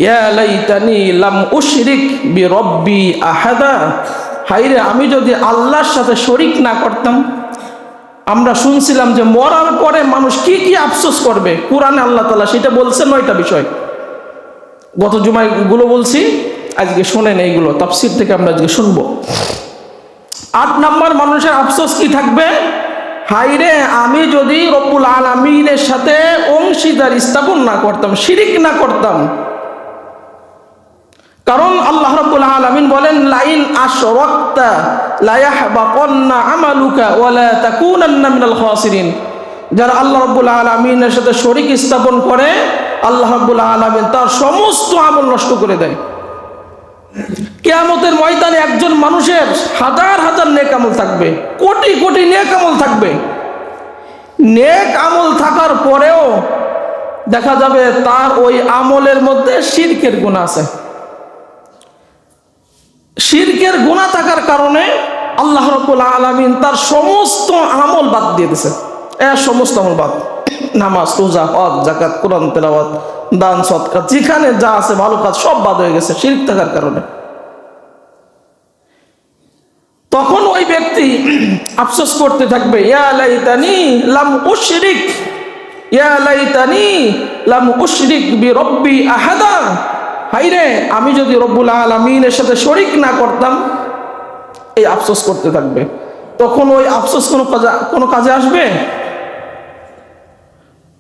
ইয়া লাইতানি লাম উশরিক বিরব্বি আহাদা, হায়রে আমি যদি আল্লাহর সাথে শরিক না করতাম। আমরা শুনছিলাম যে মরার পরে মানুষ কি কি আফসোস করবে, কোরআনে আল্লাহ তাআলা সেটা বলছেন 9টা বিষয়। গত জুমায় গুলো বলছি, আজকে শোনেন এইগুলো তাফসীর থেকে আমরা আজকে শুনবো। 8 নম্বর মানুষের আফসোস কি থাকবে, হায়রে আমি যদি রব্বুল আলামিনের সাথে অংশীদার স্থাপন না করতাম, শিরিক না করতাম। কারণ আল্লাহ রাব্বুল আলামিন বলেন লাইন আশরাকতা লা ইয়াহবাতান্না আমালুকা ওয়া লা তাকুনান্না মিনাল খাসিরিন। যারা আল্লাহ রাব্বুল আলামিনের সাথে শরীক স্থাপন করে, আল্লাহ রাব্বুল আলামিন তার সমস্ত আমল নষ্ট করে দেয়। কিয়ামতের ময়দানে একজন মানুষের হাজার হাজার নেক আমল থাকবে, কোটি কোটি নেক আমল থাকবে। নেক আমল থাকার পরেও দেখা যাবে তার ওই আমলের মধ্যে শিরকের গুনাহ আছে। শিরকের গুনাহ থাকার কারণে আল্লাহ রাব্বুল আলামিন তার সমস্ত আমল বাদ দিয়ে দিয়েছে। সমস্ত আমল বাদ, নামাজ, রোজা, হজ, যাকাত, কোরআন তেলাওয়াত, দান, সদকা, যেখানে যা আছে ভালো কাজ সব বাদ হয়ে গেছে শিরক থাকার কারণে। তখন ওই ব্যক্তি আফসোস করতে থাকবে, ইয়া লাইতানি লাম উশরিক, ইয়া লাইতানি লাম উশরিক বিরব্বি আহাদা, হায়রে আমি যদি রব্বুল আলামিনের সাথে শরিক না করতাম। এই আফসোস করতে থাকবে। তখন ওই আফসোস কোনো কাজে আসবে?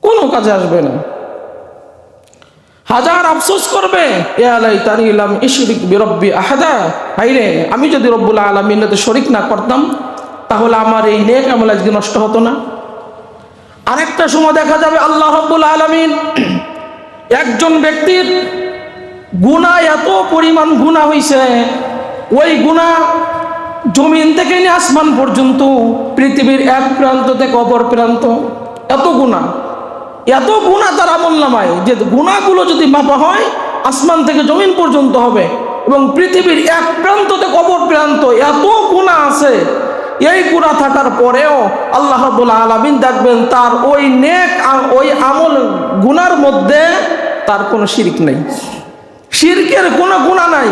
কোনো কাজে আসবে না। হাজার আফসোস করবে, ইয়া লাইতানি লাম উশরিক বিরব্বি আহাদা, হায়রে আমি যদি রব্বুল আলামিনের সাথে শরিক না করতাম তাহলে আমার এই নেক আমল আজকে নষ্ট হতো না। আরেকটা সময় দেখা যাবে আল্লাহ রাব্বুল আলামিন একজন ব্যক্তির গুনাহ, এত পরিমাণ গুনাহ হইছে, ওই গুনাহ জমিন থেকে নিয়ে আসমান পর্যন্ত, পৃথিবীর এক প্রান্ত থেকে অপর প্রান্ত, এত গুনাহ তার আমলনামায়, যে গুনাহগুলো যদি মাপা হয় আসমান থেকে জমিন পর্যন্ত হবে, এবং পৃথিবীর এক প্রান্ত থেকে অপর প্রান্ত এত গুনাহ আছে। এই গুনাহ থাকার পরেও আল্লাহ রাব্বুল আলামিন দেখবেন তার ওই নেক, ওই আমল গুনার মধ্যে তার কোনো শিরক নেই, শিরকের কোনো গুনাহ নাই।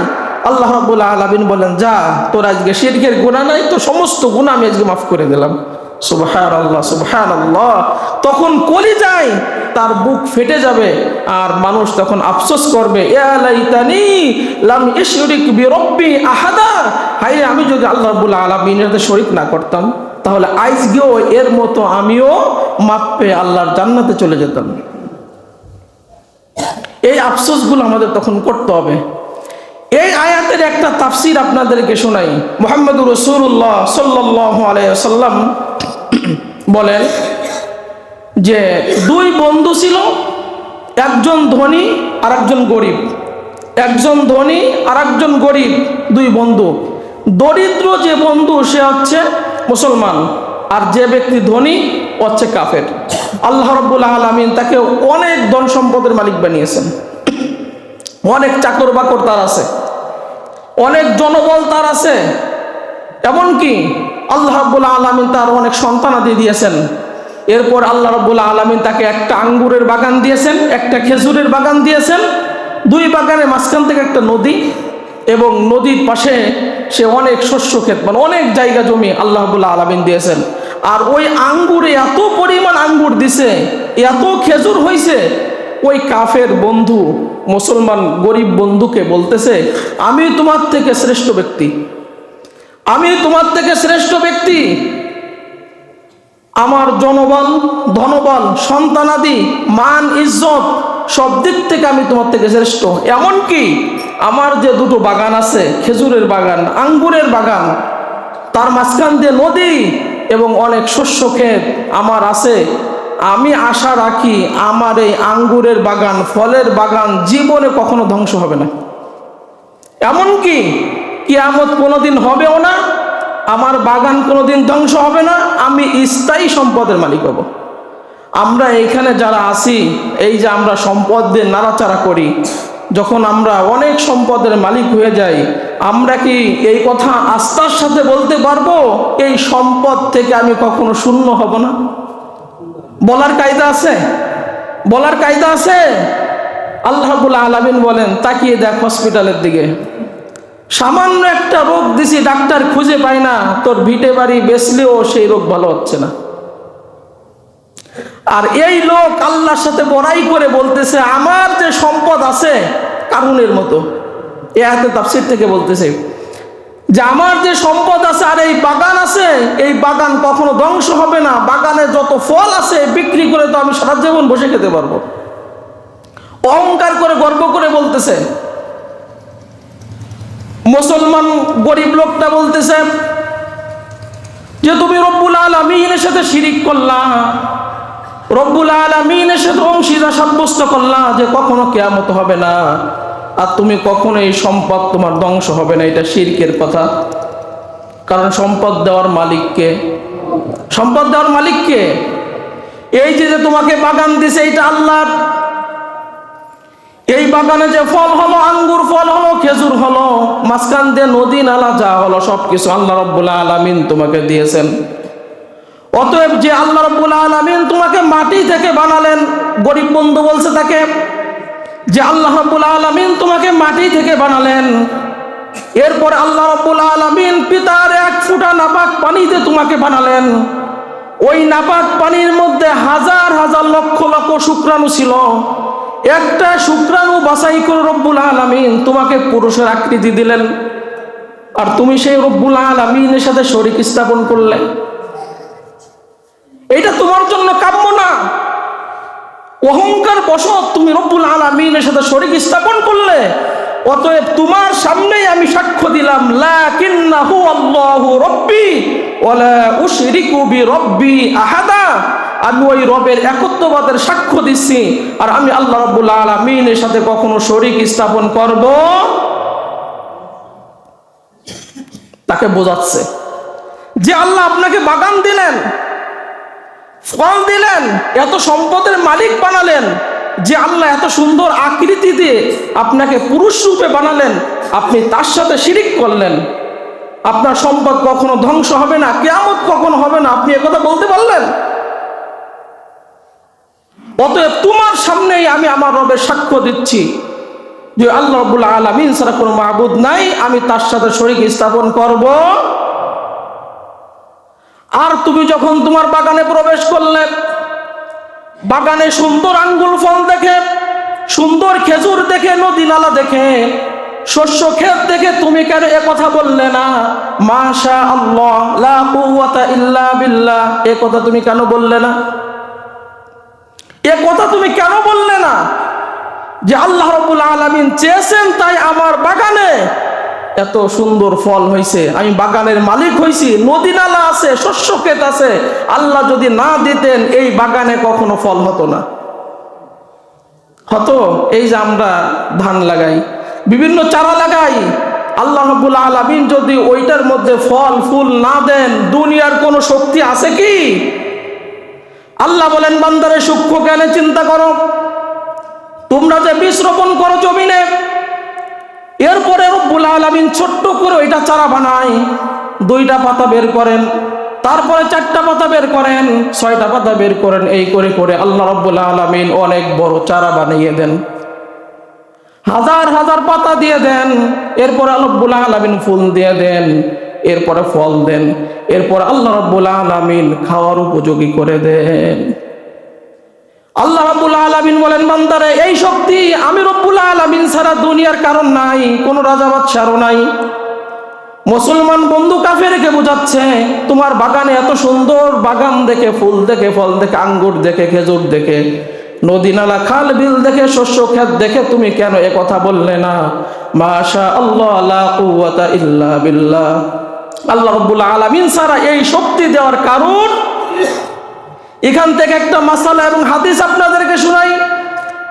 আল্লাহ রাব্বুল আলামিন বলেন, যা তোর আজকে শিরকের গুনাহ নাই, তো সমস্ত গুনাহ আমি আজকে মাফ করে দিলাম। সুবহানাল্লাহ, সুবহানাল্লাহ। তখন কলিজায় তার বুক ফেটে যাবে, আর মানুষ তখন আফসোস করবে, ইয়া লাইতানি লাম উশরিক বিরব্বি আহাদা, হায় আমি যদি আল্লাহ রাব্বুল আলামিনের সাথে শরীক না করতাম তাহলে আজকেও এর মতো আমিও মাপ পেয়ে আল্লাহর জান্নাতে চলে যেতাম। এই আফসোসগুলো আমাদের তখন করতে হবে। এই আয়াতের একটা তাফসীর আপনাদেরকে শোনাই। মুহাম্মদুর রাসূলুল্লাহ সাল্লাল্লাহু আলাইহি ওয়াসাল্লাম বলেন যে 2 বন্ধু ছিল, একজন ধনী আর একজন গরিব। একজন ধনী আর একজন গরিব, 2 বন্ধু। দরিদ্র যে বন্ধু সে হচ্ছে মুসলমান, আর যে ব্যক্তি ধনী হচ্ছে কাফের। আল্লাহ রাব্বুল আলামিন তাকে অনেক ধন সম্পদের মালিক বানিয়েছেন, অনেক চাকর বাকর তার আছে, অনেক জনবল তার আছে, এমনকি আল্লাহ রাব্বুল আলামিন তার অনেক সন্তানাদি দিয়েছেন। এরপর আল্লাহ রাব্বুল আলামিন তাকে একটা আঙ্গুরের বাগান দিয়েছেন, একটা খেজুরের বাগান দিয়েছেন, 2 বাগানের মাঝখান থেকে একটা নদী, এবং নদীর পাশে সে অনেক শস্য ক্ষেত, মানে অনেক জায়গা জমি আল্লাহ রাব্বুল আলামিন দিয়েছেন। আর ওই আঙ্গুরে এত পরিমাণ আঙ্গুর দিছে, এত খেজুর হয়েছে, ওই কাফের বন্ধু মুসলমান গরিব বন্ধুকে বলতেছে, আমি তোমার থেকে শ্রেষ্ঠ ব্যক্তি, আমি তোমার থেকে শ্রেষ্ঠ ব্যক্তি, আমার জনবল, ধনবল, সন্তানাদি, মান, ইজ্জত সব দিক থেকে আমি তোমার থেকে শ্রেষ্ঠ। এমনকি আমার যে 2টো বাগান আছে, খেজুরের বাগান, আঙ্গুরের বাগান, তার মাঝখান দিয়ে নদী এবং অনেক শস্য ক্ষেত আমার আছে, আমি আশা রাখি আমার এই আঙ্গুরের বাগান, ফলের বাগান জীবনে কখনো ধ্বংস হবে না, এমনকি কিয়ামত কোনোদিন হবেও না, আমার বাগান কোনোদিন ধ্বংস হবে না, আমি স্থায়ী সম্পদের মালিক হব। আমরা এইখানে যারা আছি, এই যে আমরা সম্পদ দিয়ে নাড়াচাড়া করি, যখন আমরা অনেক সম্পদের মালিক হয়ে যাই, আমরা কি এই কথা আস্থার সাথে বলতে পারবো এই সম্পদ থেকে আমি কখনো শূন্য হব না? বলার কায়দা আছে? বলার কায়দা আছে? আল্লাহ রাব্বুল আলামিন বলেন, তাকিয়ে দেখ হসপিটালের দিকে, সামান্য একটা রোগ দিছি, ডাক্তার খুঁজে পায় না, তোর ভিটে বাড়ি বেচলেও সেই রোগ ভালো হচ্ছে না। আর এই লোক আল্লাহর সাথে বড়াই করে বলতেছে, আমার যে সম্পদ আছে কারুনের মতো, এ আয়াতে তাফসীর থেকে বলতেছে যে আমার যে সম্পদ আছে আর এই বাগান আছে, এই বাগান কখনো ধ্বংস হবে না, বাগানে যত ফল আছে বিক্রি করে তো আমি সারা জীবন বসে খেতে পারবো। অহংকার করে গর্ব করে বলতেছে। মুসলমান গরিব লোকটা বলতেছে যে তুমি রব্বুল আলামিনের সাথে শিরিক করলা, রব্বুল আলামিনের সাথে অংশীদার সাব্যস্ত করলা, যে কখনো কিয়ামত হবে না, আর তুমি কখনো এই সম্পদ তোমার ধ্বংস হবে না, এটা শিরকের কথা। কারণ সম্পদ দেওয়ার মালিককে, সম্পদ দেওয়ার মালিককে। এই যে তোমাকে বাগান দিছে, এইটা আল্লাহর। এই বাগানে যে ফল হলো, আঙ্গুর ফল হলো, খেজুর হলো, মাঝখান দিয়ে নদী নালা যা হলো, সবকিছু আল্লাহ রাব্বুল আলামিন তোমাকে দিয়েছেন। অতএব যে আল্লাহ রাব্বুল আলামিন তোমাকে মাটি থেকে বানালেন, গরিব বন্ধু বলছে তাকে যে আল্লাহ রাব্বুল আলামিন তোমাকে মাটি থেকে বানালেন, এরপর আল্লাহ রাব্বুল আলামিন পিতার এক ফোঁটা নাপাক পানিতে তোমাকে বানালেন। ওই নাপাক পানির মধ্যে হাজার হাজার লক্ষ লক্ষ শুক্রাণু ছিল, একটা শুক্রাণু বাছাই করে রব্বুল আলামিন তোমাকে পুরুষের আকৃতি দিলেন, আর তুমি সেই রব্বুল আলামিনের সাথে শরীক স্থাপন করলে। এটা তোমার জন্য কাম্য না। অহংকার বশত তুমি রব্বুল আলামিনের সাথে শরীক স্থাপন করলে। অতএব তোমার সামনেই আমি সাক্ষ্য দিলাম, লাকিন্নাহু আল্লাহু রাব্বি ওয়ালা উশরিকু বিরাব্বি আহাদা। আমি ওই রবের একত্ববাদের সাক্ষ্য দিচ্ছি, আর আমি আল্লাহ রাব্বুল আলামিনের সাথে কখনো শরীক স্থাপন করব। তাকে বোঝাচ্ছে যে আল্লাহ আপনাকে বাগান দিলেন, ফল দিলেন, এত সম্পদের মালিক বানালেন, যে আল্লাহ এত সুন্দর আকৃতিতে আপনাকে পুরুষ রূপে বানালেন, আপনি তার সাথে শিরিক করলেন। আপনার সম্পদ কখনো ধ্বংস হবে না, কিয়ামত কখনো হবে না, আপনি একথা বলতে পারলেন? অতএব তোমার সামনেই আমি আমার রবের সাক্ষ্য দিচ্ছি যে আল্লাহ রাব্বুল আলামিন ছাড়া কোনো মাবুদ নাই, আমি তার সাথে শরীক স্থাপন করব। আর তুমি যখন তোমার বাগানে প্রবেশ করলে, বাগানে সুন্দর আঙ্গুর ফল দেখে, সুন্দর খেজুর দেখে, নদী নালা দেখে, শস্য ক্ষেত দেখে তুমি কেন এ কথা বললে না, মাশা আল্লাহ লা কুওয়াতা ইল্লা বিল্লাহ? এ কথা তুমি কেন বললে না? এ কথা তুমি কেন বললে না যে আল্লাহ রাব্বুল আলামিন চেয়েছেন তাই আমার বাগানে এত সুন্দর ফল হয়েছে, আমি বাগানের মালিক হয়েছি, নদী নালা আছে, শস্য ক্ষেত আছে, আল্লাহ যদি না দিতেন এই বাগানে কখনো ফল হতো না। হতো এই যে আমরা ধান লাগাই, বিভিন্ন চারা লাগাই, আল্লাহ রাব্বুল আলামিন যদি ওইটার মধ্যে ফল ফুল না দেন, দুনিয়ার কোনো শক্তি আছে কি? আল্লাহ বলেন, বান্দারে সূক্ষ্ম জ্ঞানে চিন্তা করো, তোমরা যে বীজ রোপণ করো জমিনে, এরপরে রব্বুল আলামিন ছোট্ট করে ওইটা চারা বানায়, 2টা পাতা বের করেন, তারপরে 4টা পাতা বের করেন, 6টা পাতা বের করেন, এই করে করে আল্লাহ রব্বুল আলামিন অনেক বড় চারা বানিয়ে দেন, হাজার হাজার পাতা দিয়ে দেন, এরপরে রব্বুল আলামিন ফুল দিয়ে দেন, এরপরে ফল দেন, এরপর আল্লাহ রব্বুল আলামিন খাওয়ার উপযোগী করে দেন। আল্লাহ রাব্বুল আলামিন বলেন, বান্দারে এই শক্তি আমি রব্বুল আলামিন ছাড়া দুনিয়ার কারণ নাই, কোনো রাজা বাদশারও নাই। মুসলমান বন্ধু কাফেরকে বোঝাচ্ছে, তোমার বাগানে এত সুন্দর বাগান দেখে, ফুল দেখে, ফল দেখে, আঙ্গুর দেখে, খেজুর দেখে, নদী নালা খাল বিল দেখে, শস্য ক্ষেত দেখে তুমি কেন এ কথা বললে না, মাশা আল্লাহ লা কুওয়াতা ইল্লা বিল্লাহ? আল্লাহ রাব্বুল আলামিন ছাড়া এই শক্তি দেওয়ার কারণ। এখান থেকে একটা মাসালা এবং হাদিস আপনাদেরকে শোনাই।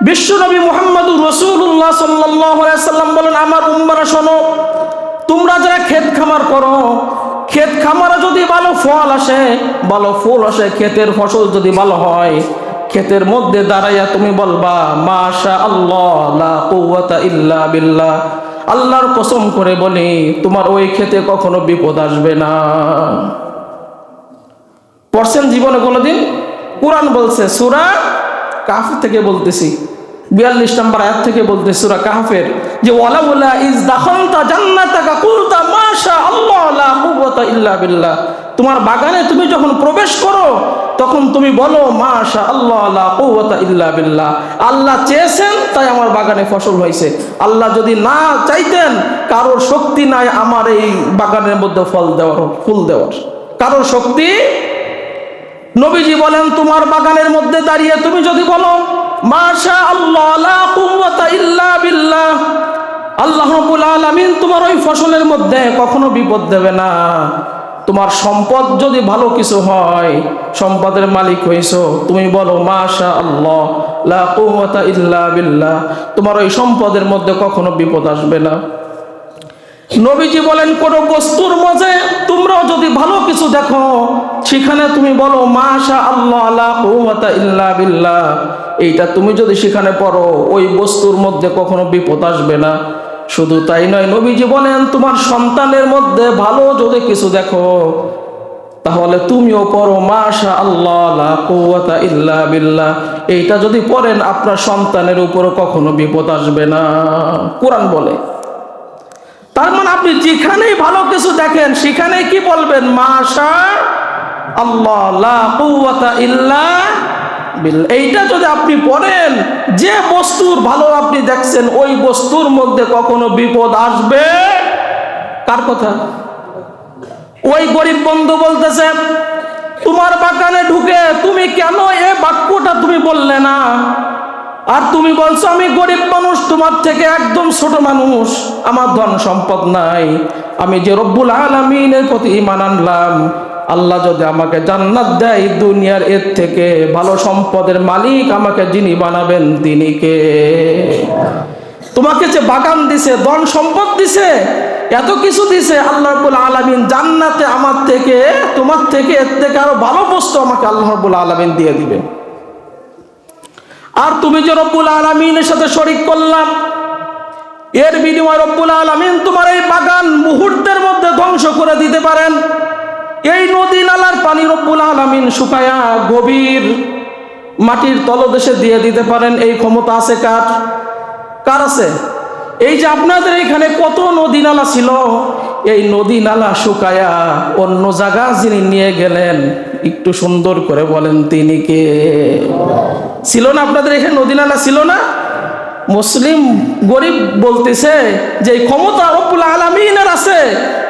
বিশ্বনবী মুহাম্মদুর রাসূলুল্লাহ সাল্লাল্লাহু আলাইহি সাল্লাম বলেন, আমার উম্মারা শোনো, তোমরা যারা ক্ষেত খামার করো, ক্ষেত খামারে যদি ভালো ফল আসে, ভালো ফুল আসে, ক্ষেতের ফসল যদি ভালো হয়, ক্ষেতের মধ্যে দাঁড়াইয়া তুমি বলবা, মাশা আল্লাহ লা কুওয়াতা ইল্লা বিল্লাহ। আল্লাহর কসম করে বলি, তোমার ওই ক্ষেতে কখনো বিপদ আসবে না। পড়ছেন জীবনে কোনোদিন? কুরআন বলছে, সূরা কাহফ থেকে বলতেছি, 42 নম্বর আয়াত থেকে বলতে সূরা কাহফের যে ওয়ালাউলা ইজ দাখালতা জান্নাতাকা কুলতা মাশা আল্লাহ লা কুওয়াতা ইল্লা বিল্লাহ, তোমার বাগানে তুমি যখন প্রবেশ করো তখন তুমি বলো মাশা আল্লাহ লা কুওয়াতা ইল্লা বিল্লাহ, আল্লাহ চেয়েছেন তাই আমার বাগানে ফসল হয়েছে, আল্লাহ যদি না চাইতেন কারোর শক্তি নাই আমার এই বাগানের মধ্যে ফল দেওয়ার ফুল দেওয়ার, কারোর শক্তি। নবীজি বলেন তোমার বাগানের মধ্যে দাঁড়িয়ে তুমি যদি বলো মাশা আল্লাহ লা কুওয়াতা ইল্লা বিল্লাহ, আল্লাহ রাব্বুল আলামিন তোমার ওই ফসলের মধ্যে কখনো বিপদ দেবে না। তোমার সম্পদ যদি ভালো কিছু হয়, সম্পদের মালিক হইছো, তুমি বলো মাশা আল্লাহ লা কুওয়াতা ইল্লা বিল্লাহ, তোমার ওই সম্পদের মধ্যে কখনো বিপদ আসবে না। নবীজি বলেন কোন বস্তুর মধ্যে তোমরাও যদি ভালো কিছু দেখো সেখানে তুমি বলো মাশা আল্লাহ লা কুওয়াতা ইল্লা বিল্লাহ, এইটা তুমি যদি সেখানে পড়ো ওই বস্তুর মধ্যে কখনো বিপদ আসবে না। শুধু তাই নয়, নবীজি বলেন তোমার সন্তানের মধ্যে ভালো যদি কিছু দেখো তাহলে তুমিও পড়ো মাশা আল্লাহ লা কুওয়াতা ইল্লা বিল্লাহ, এইটা যদি পড়েন আপনার সন্তানের উপরও কখনো বিপদ আসবে না, কোরআন বলে। তার মানে আপনি যেখানেই ভালো কিছু দেখেন সেখানেই কি বলবেন মাশা আল্লাহ লা কুওয়াতা ইল্লা বিল্লাহ। এইটা যদি আপনি পড়েন, যে বস্তুর ভালো আপনি দেখছেন ওই বস্তুর মধ্যে কখনো বিপদ আসবে। কার কথা? ওই গরিব বন্ধু বলতেছে তোমার বাগানে ঢুকে তুমি কেন এই বাক্যটা তুমি বললে না, আর তুমি বলছো আমি গরিব মানুষ, তোমার থেকে একদম ছোট মানুষ, আমার ধন সম্পদ নাই, আমি যে রব্বুল আলামিনের প্রতি ঈমান আনলাম, আল্লাহ যদি আমাকে জান্নাত দেয় দুনিয়ার এর থেকে ভালো সম্পদের মালিক আমাকে যিনি বানাবেন তিনি কে? তোমাকে যে বাগান দিছে, ধন সম্পদ দিছে, এত কিছু দিছে, আল্লাহ রাব্বুল আলামিন জান্নাতে আমার থেকে তোমার থেকে এর থেকে আরো ভালো বস্তু আমাকে আল্লাহ রাব্বুল আলামিন দিয়ে দিবে। আর তুমি যে রব্বুল আলামিনের সাথে শরীক করলাম, এর বিনিময়ে রব্বুল আলামিন তোমার এই বাগান মুহূর্তের মধ্যে ধ্বংস করে দিতে পারেন। এই নদী নালার পানি রব্বুল আলামিন শুকায়া গভীর মাটির তলদেশে দিয়ে দিতে পারেন। এই ক্ষমতা আছে কার? কার আছে? এই যে আপনাদের এখানে কত নদী নালা ছিল, এই নদী নালা শুকায়া অন্য জায়গা যিনি নিয়ে গেলেন, একটু সুন্দর করে বলেন তিনি কে? ছিল না আপনাদের এখানে নদী নালা ছিল না? মুসলিম গরিব বলতেছে যে এই ক্ষমতা রব্বুল আলামিনের আছে।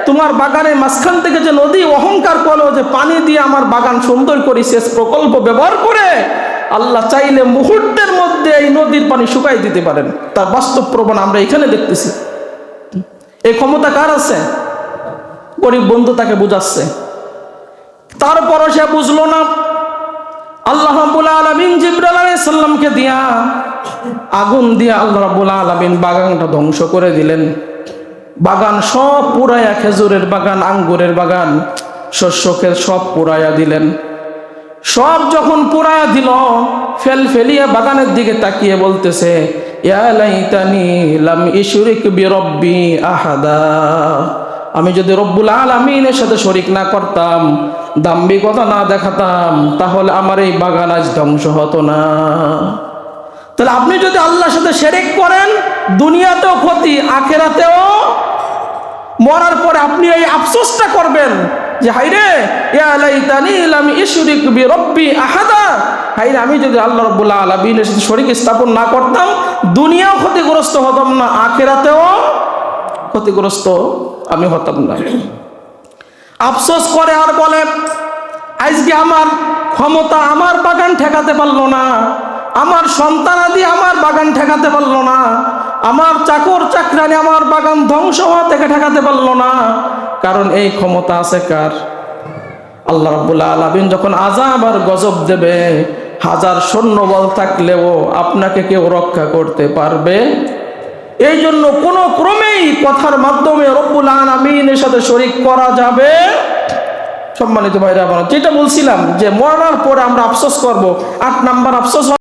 তোমার বাগানের মাঝখান থেকে যে নদী অহংকার করলো যে পানি দিয়ে আমার বাগান সুন্দর করে সেচ প্রকল্প ব্যবহার করে, আল্লাহ চাইলে মুহূর্তের মধ্যে এই নদীর পানি শুকাই দিতে পারেন। তার বাস্তব প্রমাণ আমরা এখানে দেখতেছি। এই ক্ষমতা কার আছে? গরিব বন্ধু তাকে বুঝাচ্ছে, তারপরও সে বুঝলো না। আল্লাহ রাব্বুল আলামিন জিবরাইল আলাইহিস সালামকে দিয়া আগুন দিয়া আল্লাহ রাব্বুল আলামিন বাগানটা ধ্বংস করে দিলেন। বাগান সব পুরায়া, খেজুরের বাগান, আঙ্গুরের বাগান, শস্যকে সব পুরায়া দিলেন। সব যখন পুরায়া দিল, ফেলিয়া বাগানের দিকে তাকিয়ে বলতেছে ইয়া লাইতানি লাম ইশরিক বিরব্বি আহাদা, আমি যদি রব্বুল আলামিনের সাথে শরীক না করতাম, দাম্ভিকতা না দেখাতাম, তাহলে আমার এই বাগান আজ ধ্বংস হতো না। তাহলে আপনি যদি আল্লাহর সাথে শিরক করেন, দুনিয়াতেও ক্ষতি, আখিরাতেও, মরার পরে আপনি এই আফসোসটা করবেন যে হায়রে ইয়া লাইতানি লাম ইশরিক বিরব্বি আহাদা, হায়রে আমি যদি আল্লাহ রাব্বুল আলামিনের সাথে শরীক স্থাপন না করতাম, দুনিয়াও ক্ষতিগ্রস্ত হতাম না, আখিরাতেও ক্ষতিগ্রস্ত আমি হতাম না। আফসোস করে আর বলে আজকে আমার ক্ষমতা আমার বাগান ঠেকাতে পারলো না, আমার সন্তানাদি আমার বাগান ঠেকাতে পারলো না, আমার চাকর চাকরানি আমার বাগান ধ্বংস হওয়া থেকে ঠেকাতে পারলো না। কারণ এই ক্ষমতা আছে কার? আল্লাহ রাব্বুল আলামিন যখন আযাব আর গজব দেবে, হাজার সৈন্যবল থাকলেও আপনাকে কেউ রক্ষা করতে পারবে? এই জন্য কোনো ক্রমেই কথার মাধ্যমে রব্বুল আলামিনের সাথে শরীক করা যাবে। সম্মানিত ভাইরা, যেটা বলছিলাম যে মরার পরে আমরা আফসোস করব, 8 নাম্বার আফসোস